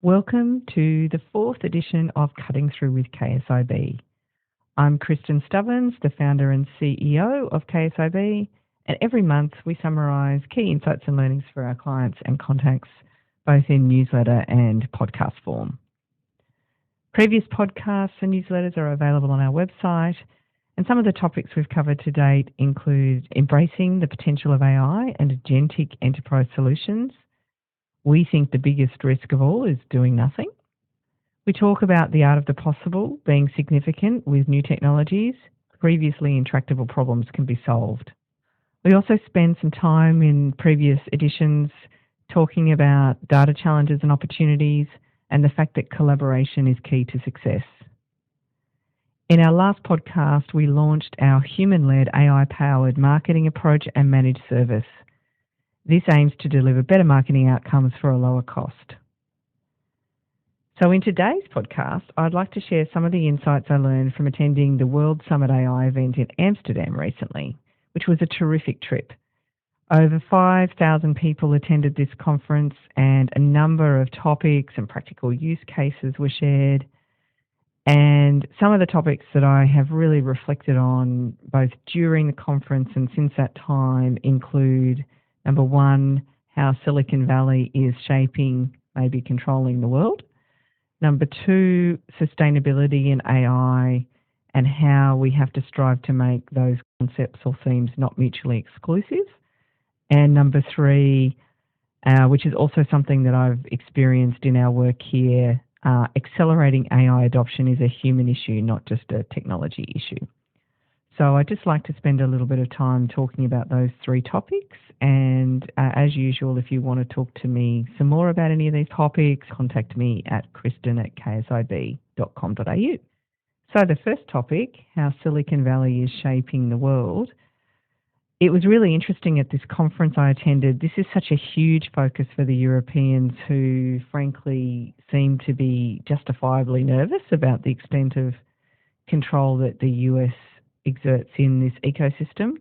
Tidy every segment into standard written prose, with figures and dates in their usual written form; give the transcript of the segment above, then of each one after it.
Welcome to the fourth edition of Cutting Through with KSIB. I'm Kristin Stubbins, the founder and CEO of KSIB, and every month we summarise key insights and learnings for our clients and contacts, both in newsletter and podcast form. Previous podcasts and newsletters are available on our website, and some of the topics we've covered to date include embracing the potential of AI and agentic enterprise solutions. We think the biggest risk of all is doing nothing. We talk about the art of the possible being significant with new technologies. Previously intractable problems can be solved. We also spend some time in previous editions talking about data challenges and opportunities and the fact that collaboration is key to success. In our last podcast, we launched our human-led AI-powered marketing approach and managed service. This aims to deliver better marketing outcomes for a lower cost. So in today's podcast, I'd like to share some of the insights I learned from attending the World Summit AI event in Amsterdam recently, which was a terrific trip. Over 5,000 people attended this conference and a number of topics and practical use cases were shared. And some of the topics that I have really reflected on both during the conference and since that time include, number one, how Silicon Valley is shaping, maybe controlling the world. Number two, sustainability in AI and how we have to strive to make those concepts or themes not mutually exclusive. And number three, which is also something that I've experienced in our work here, accelerating AI adoption is a human issue, not just a technology issue. So I'd just like to spend a little bit of time talking about those three topics. And as usual, if you want to talk to me some more about any of these topics, contact me at kristin@ksib.com.au. So the first topic, how Silicon Valley is shaping the world. It was really interesting at this conference I attended. This is such a huge focus for the Europeans who, frankly, seem to be justifiably nervous about the extent of control that the US exerts in this ecosystem.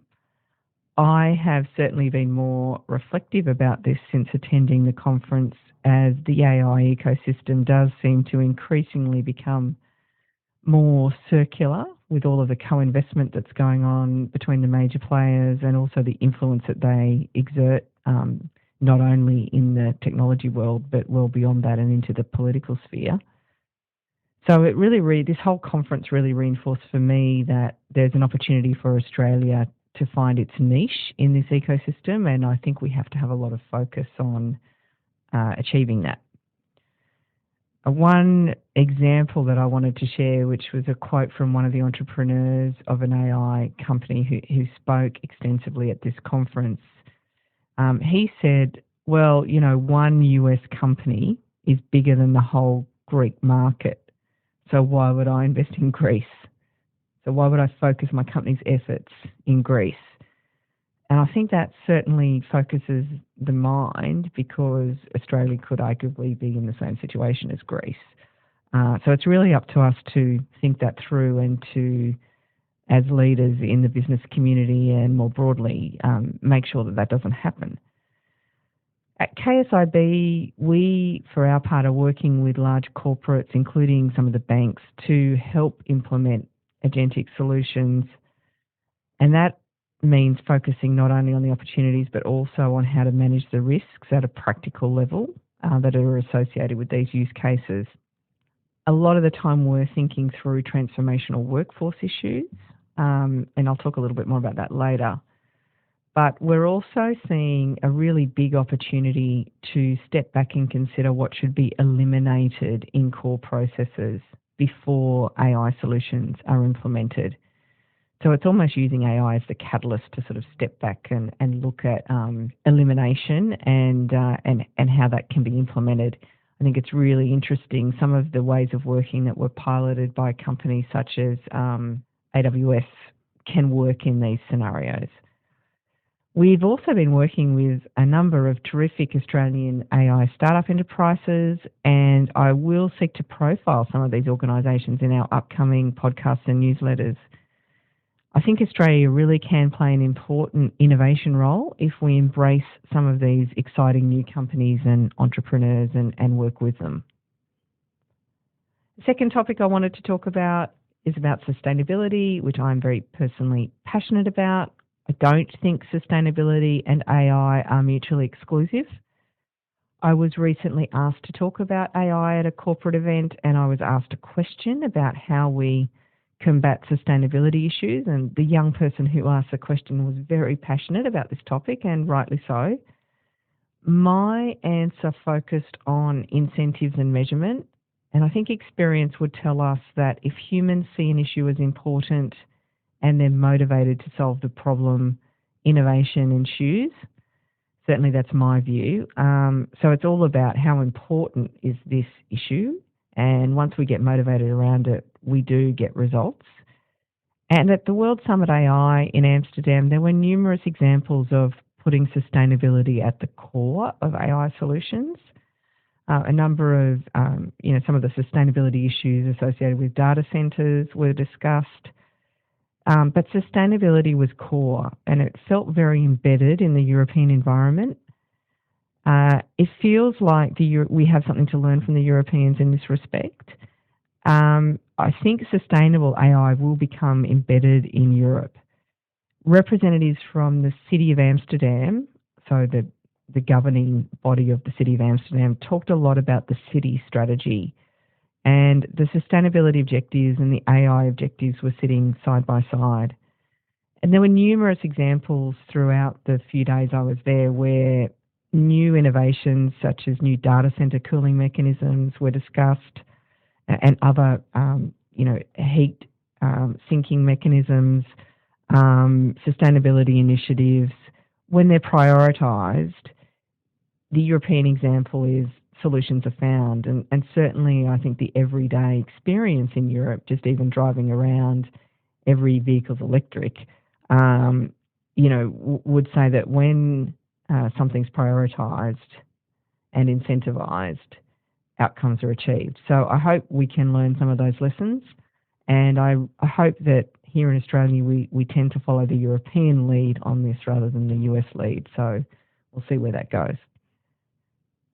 I have certainly been more reflective about this since attending the conference, as the AI ecosystem does seem to increasingly become more circular with all of the co-investment that's going on between the major players and also the influence that they exert, not only in the technology world, but well beyond that and into the political sphere. So it really, this whole conference really reinforced for me that there's an opportunity for Australia to find its niche in this ecosystem, and I think we have to have a lot of focus on achieving that. One example that I wanted to share, which was a quote from one of the entrepreneurs of an AI company who spoke extensively at this conference. He said, well, one US company is bigger than the whole Greek market. So why would I invest in Greece? So why would I focus my company's efforts in Greece? And I think that certainly focuses the mind, because Australia could arguably be in the same situation as Greece. So it's really up to us to think that through and to, as leaders in the business community and more broadly, make sure that that doesn't happen. At KSIB, we, for our part, are working with large corporates, including some of the banks, to help implement agentic solutions. And that means focusing not only on the opportunities, but also on how to manage the risks at a practical level that are associated with these use cases. A lot of the time we're thinking through transformational workforce issues, and I'll talk a little bit more about that later. But we're also seeing a really big opportunity to step back and consider what should be eliminated in core processes before AI solutions are implemented. So it's almost using AI as the catalyst to sort of step back and look at elimination and how that can be implemented. I think it's really interesting, some of the ways of working that were piloted by companies such as AWS can work in these scenarios. We've also been working with a number of terrific Australian AI startup enterprises, and I will seek to profile some of these organisations in our upcoming podcasts and newsletters. I think Australia really can play an important innovation role if we embrace some of these exciting new companies and entrepreneurs and work with them. The second topic I wanted to talk about is about sustainability, which I'm very personally passionate about. I don't think sustainability and AI are mutually exclusive. I was recently asked to talk about AI at a corporate event, and I was asked a question about how we combat sustainability issues, and the young person who asked the question was very passionate about this topic, and rightly so. My answer focused on incentives and measurement, and I think experience would tell us that if humans see an issue as important and they're motivated to solve the problem, innovation ensues. Certainly that's my view. So it's all about how important is this issue, and once we get motivated around it, we do get results. And at the World Summit AI in Amsterdam, there were numerous examples of putting sustainability at the core of AI solutions. A number of, some of the sustainability issues associated with data centres were discussed. But sustainability was core, and it felt very embedded in the European environment. It feels like we have something to learn from the Europeans in this respect. I think sustainable AI will become embedded in Europe. Representatives from the City of Amsterdam, so the governing body of the City of Amsterdam, talked a lot about the city strategy, and the sustainability objectives and the AI objectives were sitting side by side. And there were numerous examples throughout the few days I was there where new innovations such as new data center cooling mechanisms were discussed, and other, heat sinking mechanisms, sustainability initiatives. When they're prioritised, the European example is solutions are found. And certainly I think the everyday experience in Europe, just even driving around, every vehicle's electric, would say that when something's prioritised and incentivised, outcomes are achieved. So I hope we can learn some of those lessons, and I hope that here in Australia we tend to follow the European lead on this rather than the US lead. So we'll see where that goes.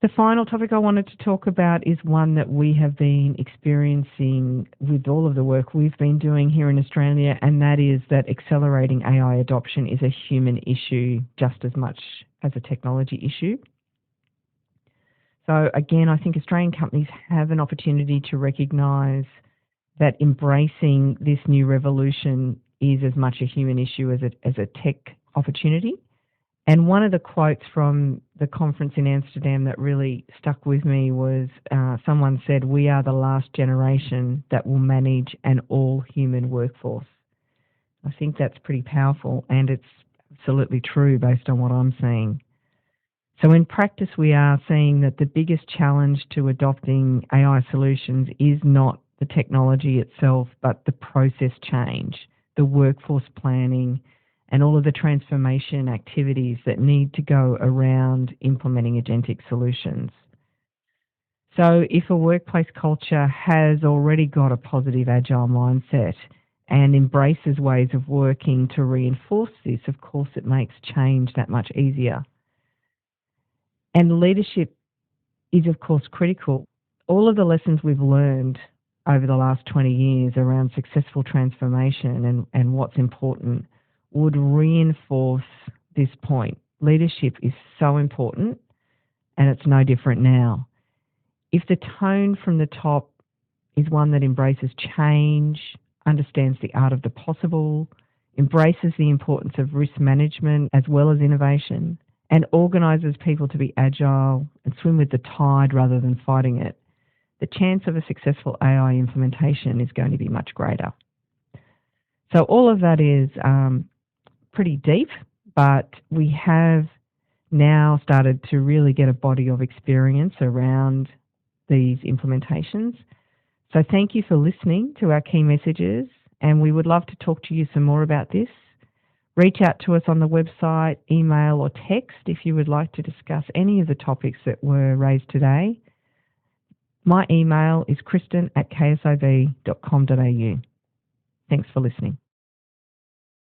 The final topic I wanted to talk about is one that we have been experiencing with all of the work we've been doing here in Australia, and that is that accelerating AI adoption is a human issue just as much as a technology issue. So again, I think Australian companies have an opportunity to recognise that embracing this new revolution is as much a human issue as a tech opportunity. And one of the quotes from the conference in Amsterdam that really stuck with me was someone said, "We are the last generation that will manage an all-human workforce." I think that's pretty powerful, and it's absolutely true based on what I'm seeing. So in practice, we are seeing that the biggest challenge to adopting AI solutions is not the technology itself, but the process change, the workforce planning, and all of the transformation activities that need to go around implementing agentic solutions. So if a workplace culture has already got a positive agile mindset and embraces ways of working to reinforce this, of course it makes change that much easier. And leadership is, of course, critical. All of the lessons we've learned over the last 20 years around successful transformation and what's important would reinforce this point. Leadership is so important, and it's no different now. If the tone from the top is one that embraces change, understands the art of the possible, embraces the importance of risk management as well as innovation, and organises people to be agile and swim with the tide rather than fighting it, the chance of a successful AI implementation is going to be much greater. So all of that is pretty deep, but we have now started to really get a body of experience around these implementations. So thank you for listening to our key messages, and we would love to talk to you some more about this. Reach out to us on the website, email or text if you would like to discuss any of the topics that were raised today. My email is kristin@ksib.com.au. Thanks for listening.